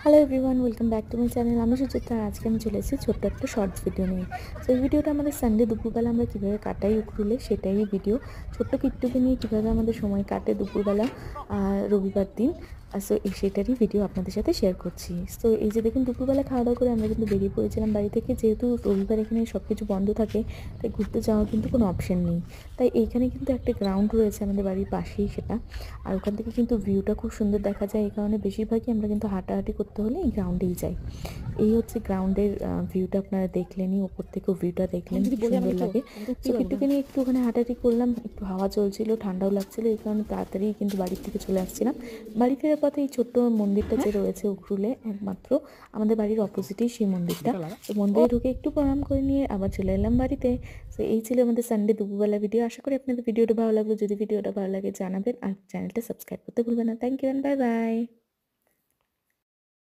Hello everyone, welcome back to my channel. আমি সুচিত্রা। আজকে আমি চলে এসেছি ছোট্ট একটা শর্টস ভিডিও নিয়ে। সো এই ভিডিওটা আমাদের সানডে দুপুরবেলা আমরা কীভাবে কাটাই উখরুলে সেটাই ভিডিও। ছোট্ট কিট্টুকে নিয়ে কীভাবে আমাদের সময় কাটে দুপুরবেলা রবিবার দিন। সো সেটারই ভিডিও আপনাদের সাথে শেয়ার করছি। সো এই যে দেখুন, দুপুরবেলা খাওয়া দাওয়া করে আমরা কিন্তু বেরিয়ে পড়েছিলাম বাড়ি থেকে। যেহেতু রবিবার এখানে সব কিছু বন্ধ থাকে, তাই ঘুরতে যাওয়ার কিন্তু কোনো অপশন নেই। তাই এইখানে কিন্তু একটা গ্রাউন্ড রয়েছে আমাদের বাড়ির পাশেই সেটা। আর ওখান থেকে কিন্তু ভিউটা খুব সুন্দর দেখা যায়। এই কারণে বেশিরভাগই আমরা কিন্তু হাঁটাহাঁটি করতে হলে এই গ্রাউন্ডেই যাই। এই হচ্ছে গ্রাউন্ডের ভিউটা আপনারা দেখলেনই, ওপর থেকেও ভিউটা দেখলেন, কি সুন্দর লাগে। সো কিট্টুকে নিয়ে একটু ওখানে হাঁটাহাঁটি করলাম, একটু হাওয়া চলছিল, ঠান্ডাও লাগছিল। এই কারণে তাড়াতাড়ি কিন্তু বাড়ির থেকে চলে আসছিলাম। বাড়ি ফেরার পথে এই ছোট্ট মন্দিরটা যে রয়েছে উখরুলে, একমাত্র আমাদের বাড়ির অপোজিটেই সেই মন্দিরটা। তো মন্দিরে ঢুকে একটু প্রণাম করে নিয়ে আবার চলে এলাম বাড়িতে। তো এই ছিল আমাদের সানডে দুপুরবেলা ভিডিও। আশা করি আপনাদের ভিডিওটা ভালো লাগলো। যদি ভিডিওটা ভালো লাগে জানাবেন, আর চ্যানেলটা সাবস্ক্রাইব করতে ভুলবেন না। Thank you and bye by.